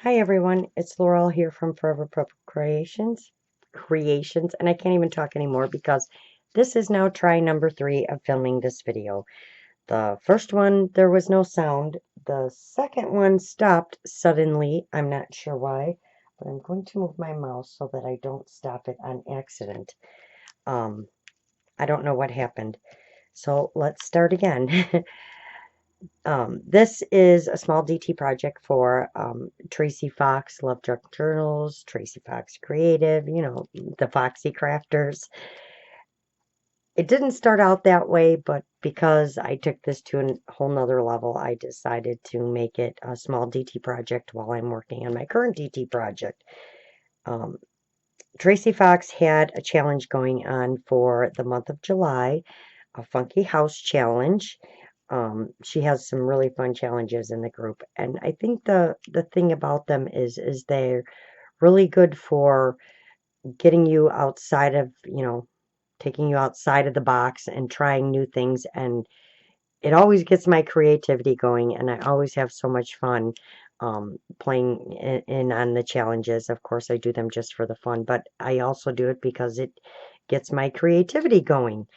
Hi everyone, it's Laurel here from prplrel Creations, and I can't even talk anymore because this is now try number 3 of filming this video. The first one, there was no sound. The second one stopped suddenly. I'm not sure why, but I'm going to move my mouse so that I don't stop it on accident. I don't know what happened. So let's start again. This is a small DT project for Tracie Fox, LoveJunkJournals, Tracie Fox Creative, you know, the Foxy Crafters. It didn't start out that way, but because I took this to a whole nother level, I decided to make it a small DT project while I'm working on my current DT project. Tracie Fox had a challenge going on for the month of July, a Funky House challenge. She has some really fun challenges in the group, and I think the thing about them is they're really good for getting you outside of, you know, taking you outside of the box and trying new things, and it always gets my creativity going, and I always have so much fun playing in on the challenges. Of course, I do them just for the fun, but I also do it because it gets my creativity going.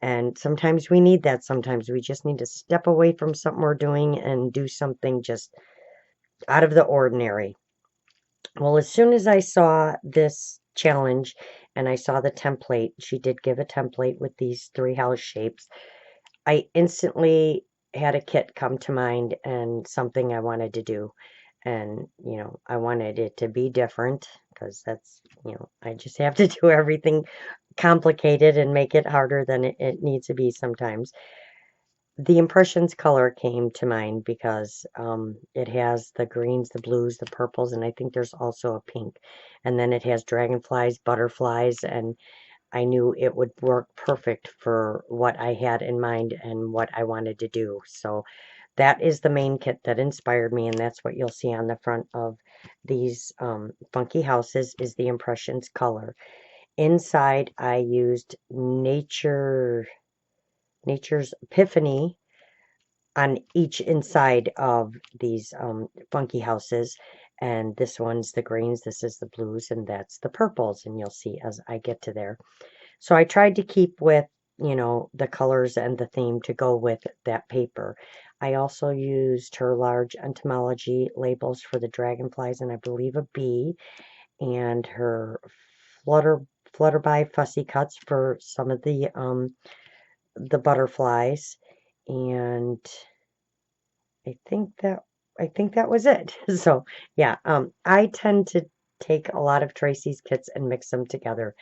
And sometimes we need that. Sometimes we just need to step away from something we're doing and do something just out of the ordinary. Well, as soon as I saw this challenge and I saw the template, she did give a template with these 3 house shapes. I instantly had a kit come to mind and something I wanted to do. And, you know, I wanted it to be different because that's, you know, I just have to do everything complicated and make it harder than it needs to be sometimes. The Impressions color came to mind because it has the greens, the blues, the purples, and I think there's also a pink. And then it has dragonflies, butterflies, and I knew it would work perfect for what I had in mind and what I wanted to do. So that is the main kit that inspired me, and that's what you'll see on the front of these funky houses is the Impressions color. Inside, I used Nature's Epiphany on each inside of these funky houses. And this one's the greens, this is the blues, and that's the purples. And you'll see as I get to there. So I tried to keep with, you know, the colors and the theme to go with that paper. I also used her large entomology labels for the dragonflies and I believe a bee, and her flutterby fussy cuts for some of the butterflies. And I think that was it. So yeah, I tend to take a lot of Tracie's kits and mix them together.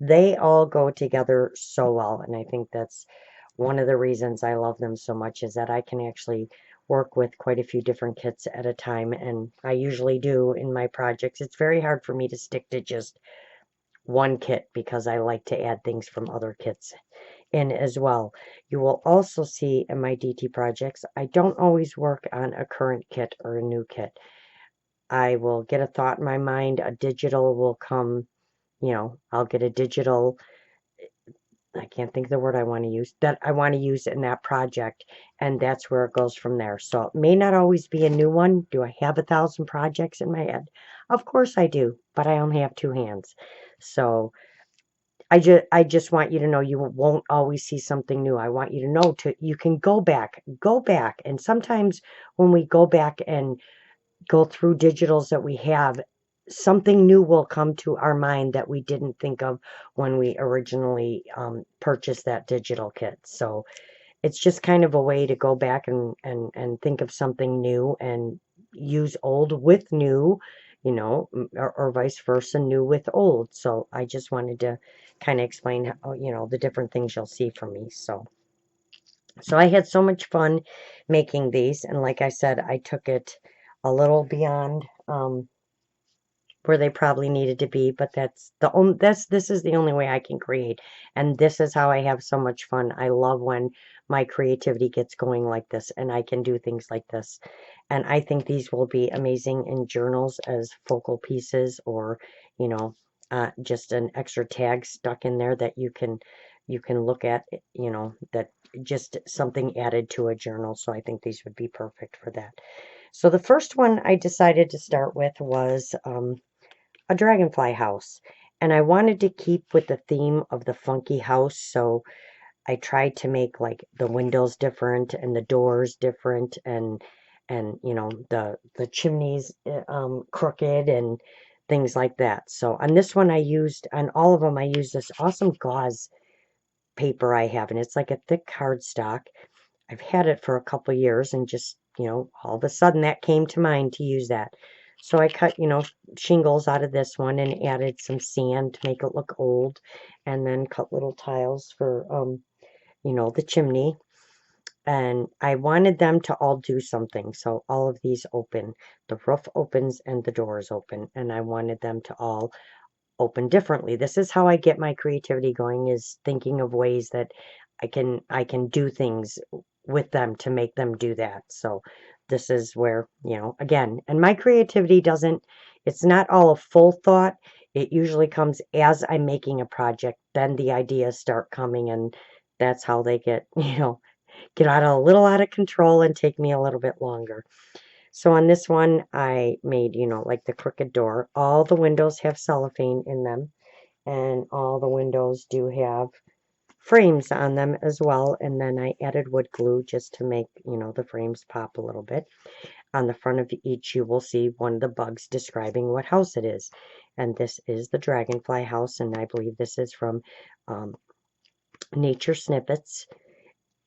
They all go together so well, and I think that's one of the reasons I love them so much is that I can actually work with quite a few different kits at a time, and I usually do in my projects. It's very hard for me to stick to just one kit because I like to add things from other kits in as well. You will also see in my DT projects, I don't always work on a current kit or a new kit. I will get a thought in my mind, a digital will come, you know, I'll get a digital, I can't think of the word I want to use, that I want to use in that project, and that's where it goes from there. So it may not always be a new one. Do I have 1,000 projects in my head? Of course I do, but I only have 2 hands. So I just want you to know you won't always see something new. I want you to know you can go back. And sometimes when we go back and go through digitals that we have, something new will come to our mind that we didn't think of when we originally purchased that digital kit. So it's just kind of a way to go back and think of something new and use old with new, you know, or vice versa, new with old. So I just wanted to kind of explain how, you know, the different things you'll see from me. So I had so much fun making these, and like I said, I took it a little beyond where they probably needed to be, but this is the only way I can create, and this is how I have so much fun. I love when my creativity gets going like this and I can do things like this, and I think these will be amazing in journals as focal pieces, or you know, just an extra tag stuck in there that you can look at, you know, that just something added to a journal. So I think these would be perfect for that. So the first one I decided to start with was a dragonfly house. And I wanted to keep with the theme of the funky house, so I tried to make like the windows different and the doors different, and you know, the chimneys crooked and things like that. So on this one on all of them I used this awesome gauze paper I have, and it's like a thick cardstock. I've had it for a couple years, and just, you know, all of a sudden that came to mind to use that. So I cut, you know, shingles out of this one and added some sand to make it look old, and then cut little tiles for, you know, the chimney. And I wanted them to all do something. So all of these open. The roof opens and the doors open. And I wanted them to all open differently. This is how I get my creativity going, is thinking of ways that I can do things with them to make them do that. So this is where, you know, again, and my creativity doesn't, it's not all a full thought. It usually comes as I'm making a project, then the ideas start coming, and that's how they get, you know, get a little out of control and take me a little bit longer. So on this one, I made, you know, like the crooked door. All the windows have cellophane in them, and all the windows do have frames on them as well. And then I added wood glue just to make, you know, the frames pop a little bit. On the front of each, you will see one of the bugs describing what house it is. And this is the Dragonfly House, and I believe this is from um, Nature Snippets.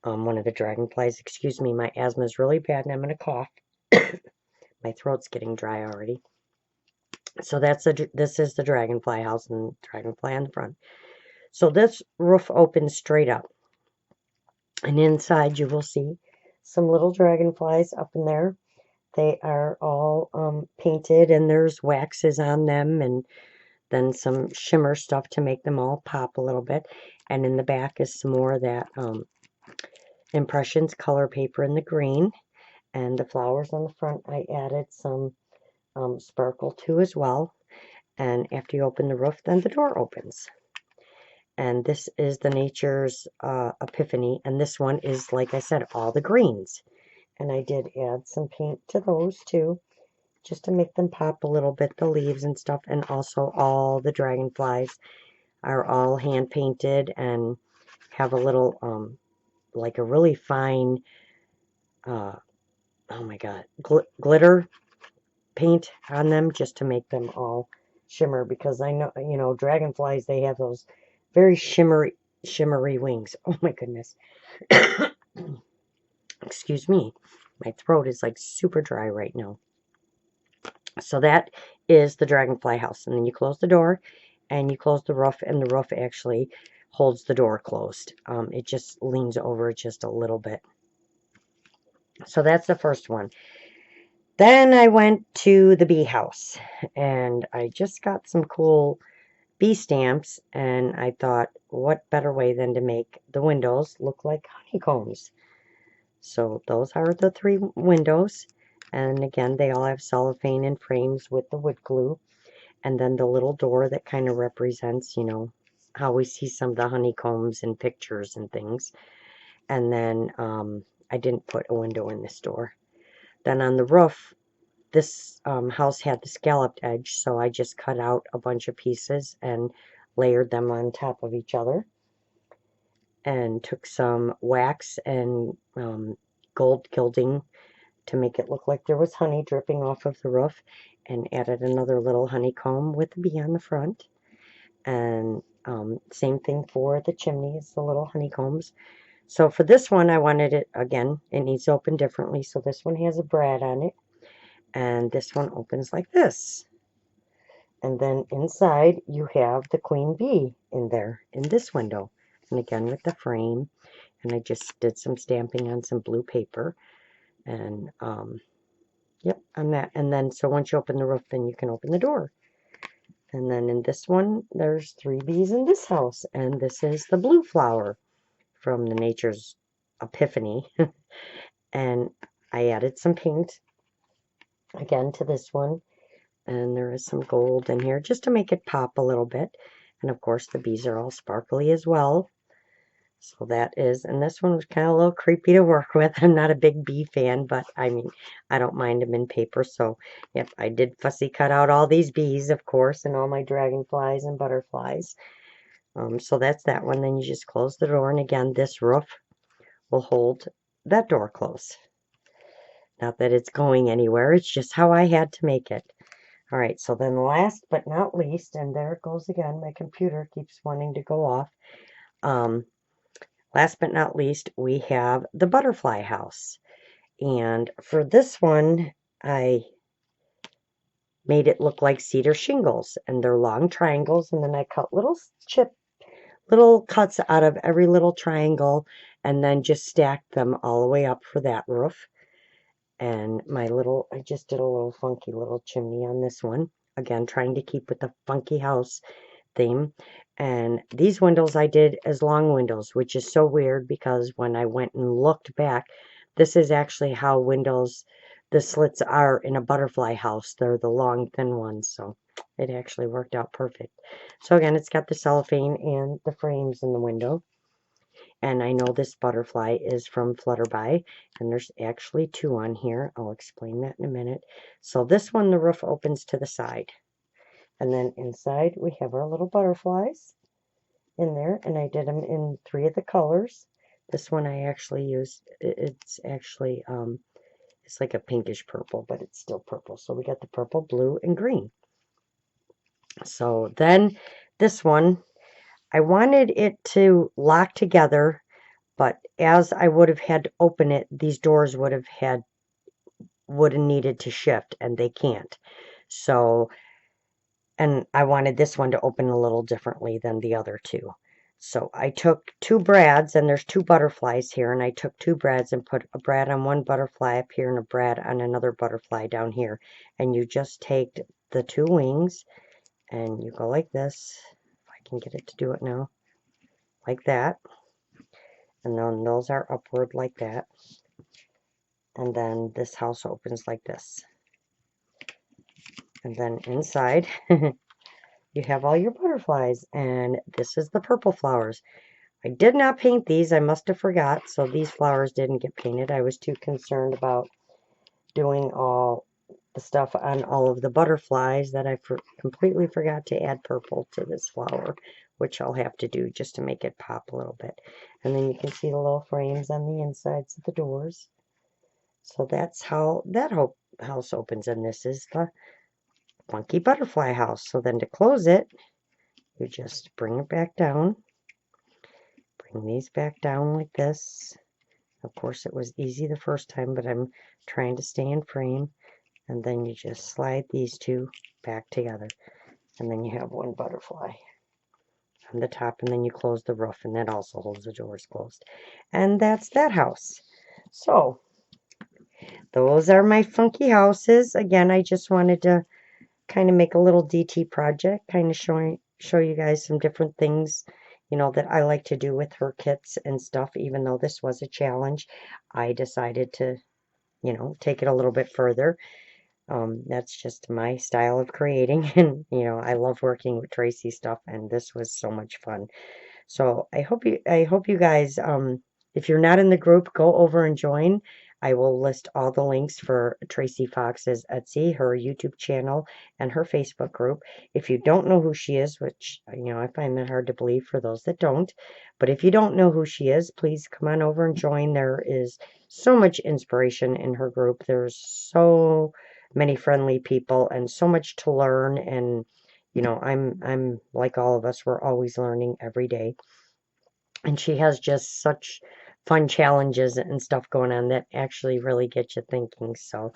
One of the dragonflies. Excuse me, my asthma is really bad and I'm going to cough. My throat's getting dry already. So this is the dragonfly house, and dragonfly on the front. So this roof opens straight up, and inside you will see some little dragonflies up in there. They are all painted, and there's waxes on them, and then some shimmer stuff to make them all pop a little bit. And in the back is some more of that Impressions color paper in the green. And the flowers on the front, I added some sparkle to as well. And after you open the roof, then the door opens. And this is the Nature's Epiphany. And this one is, like I said, all the greens. And I did add some paint to those too, just to make them pop a little bit, the leaves and stuff. And also all the dragonflies are all hand painted and have a little, like a really fine, oh my God, glitter paint on them, just to make them all shimmer, because I know, you know, dragonflies, they have those very shimmery wings. Oh my goodness. Excuse me. My throat is like super dry right now. So that is the dragonfly house. And then you close the door and you close the roof, and the roof actually holds the door closed. It just leans over just a little bit. So that's the first one. Then I went to the bee house, and I just got some cool bee stamps, and I thought, what better way than to make the windows look like honeycombs. So those are the 3 windows, and again, they all have cellophane and frames with the wood glue, and then the little door that kind of represents, you know, how we see some of the honeycombs in pictures and things. And then I didn't put a window in this door. Then on the roof, this house had the scalloped edge, so I just cut out a bunch of pieces and layered them on top of each other, and took some wax and gold gilding to make it look like there was honey dripping off of the roof, and added another little honeycomb with a bee on the front. And same thing for the chimneys, the little honeycombs. So for this one, I wanted it, again, it needs to open differently. So this one has a brad on it, and this one opens like this. And then inside you have the queen bee in there, in this window. And again with the frame. And I just did some stamping on some blue paper. And, yep, on that. And then, so once you open the roof, then you can open the door. And then in this one, there's 3 bees in this house. And this is the blue flower from the Nature's Epiphany. And I added some paint, again, to this one. And there is some gold in here just to make it pop a little bit. And of course the bees are all sparkly as well. So that is, and this one was kind of a little creepy to work with. I'm not a big bee fan, but I mean, I don't mind them in paper. So, yep, I did fussy cut out all these bees, of course, and all my dragonflies and butterflies. So that's that one. Then you just close the door, and again, this roof will hold that door closed. Not that it's going anywhere, it's just how I had to make it. All right, so then last but not least, and there it goes again, my computer keeps wanting to go off. Last but not least, we have the butterfly house. And for this one, I made it look like cedar shingles, and they're long triangles, and then I cut little cuts out of every little triangle, and then just stacked them all the way up for that roof. And I just did a little funky little chimney on this one. Again, trying to keep with the funky house theme. And these windows I did as long windows, which is so weird because when I went and looked back, this is actually how the slits are in a butterfly house. They're the long, thin ones. So it actually worked out perfect. So again, it's got the cellophane and the frames in the window. And I know this butterfly is from Flutterby, and there's actually two on here. I'll explain that in a minute. So this one, the roof opens to the side. And then inside we have our little butterflies in there, and I did them in 3 of the colors. This one I actually used, it's actually, it's like a pinkish purple, but it's still purple. So we got the purple, blue, and green. So then this one, I wanted it to lock together, but as I would have had to open it, these doors would have needed to shift, and they can't. So, and I wanted this one to open a little differently than the other two. So I took 2 brads, and there's 2 butterflies here, and I took 2 brads and put a brad on one butterfly up here and a brad on another butterfly down here. And you just take the 2 wings and you go like this. If I can get it to do it now. Like that. And then those are upward like that. And then this house opens like this. And then inside you have all your butterflies, and this is the purple flowers. I did not paint these. I must have forgot, so these flowers didn't get painted. I was too concerned about doing all the stuff on all of the butterflies that I completely forgot to add purple to this flower, which I'll have to do just to make it pop a little bit. And then you can see the little frames on the insides of the doors. So that's how that house opens, and this is the funky butterfly house. So then to close it, you just bring it back down. Bring these back down like this. Of course, it was easy the first time, but I'm trying to stay in frame. And then you just slide these 2 back together. And then you have one butterfly on the top, and then you close the roof, and that also holds the doors closed. And that's that house. So those are my funky houses. Again, I just wanted to kind of make a little DT project, kind of show you guys some different things, you know, that I like to do with her kits and stuff. Even though this was a challenge, I decided to, you know, take it a little bit further. That's just my style of creating, and you know, I love working with Tracie stuff, and this was so much fun. So I hope you guys, if you're not in the group, go over and join. I will list all the links for Tracie Fox's Etsy, her YouTube channel, and her Facebook group. If you don't know who she is, which, you know, I find that hard to believe for those that don't, but if you don't know who she is, please come on over and join. There is so much inspiration in her group. There's so many friendly people and so much to learn, and you know, I'm like all of us, we're always learning every day. And she has just such fun challenges and stuff going on that actually really get you thinking. So,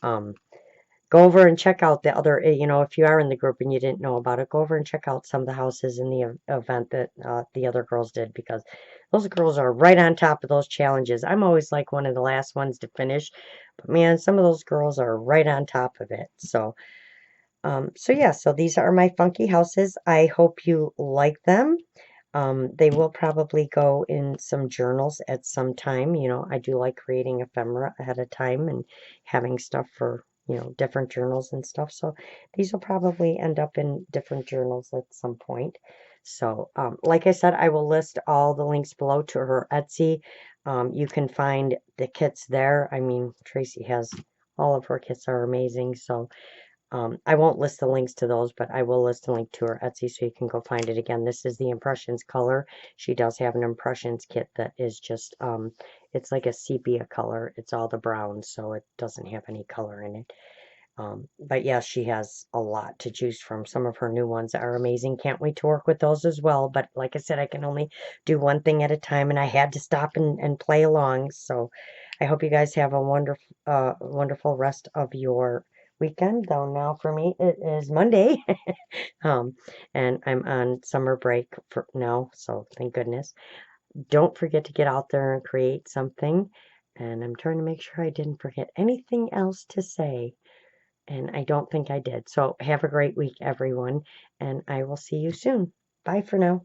go over and check out the other, you know, if you are in the group and you didn't know about it, go over and check out some of the houses in the event that the other girls did, because those girls are right on top of those challenges. I'm always like one of the last ones to finish, but man, some of those girls are right on top of it. So, yeah, so these are my funky houses. I hope you like them. They will probably go in some journals at some time. You know, I do like creating ephemera ahead of time and having stuff for, you know, different journals and stuff. So these will probably end up in different journals at some point. So, like I said, I will list all the links below to her Etsy. You can find the kits there. I mean, Tracie has all of her kits are amazing. So, I won't list the links to those, but I will list a link to her Etsy so you can go find it again. This is the Impressions color. She does have an Impressions kit that is just, it's like a sepia color. It's all the browns, so it doesn't have any color in it. But yes, she has a lot to choose from. Some of her new ones are amazing. Can't wait to work with those as well. But like I said, I can only do one thing at a time, and I had to stop and play along. So I hope you guys have a wonderful rest of your weekend. Though now for me, it is Monday. um, and I'm on summer break for now, so thank goodness. Don't forget to get out there and create something. And I'm trying to make sure I didn't forget anything else to say. And I don't think I did. So have a great week, everyone, and I will see you soon. Bye for now.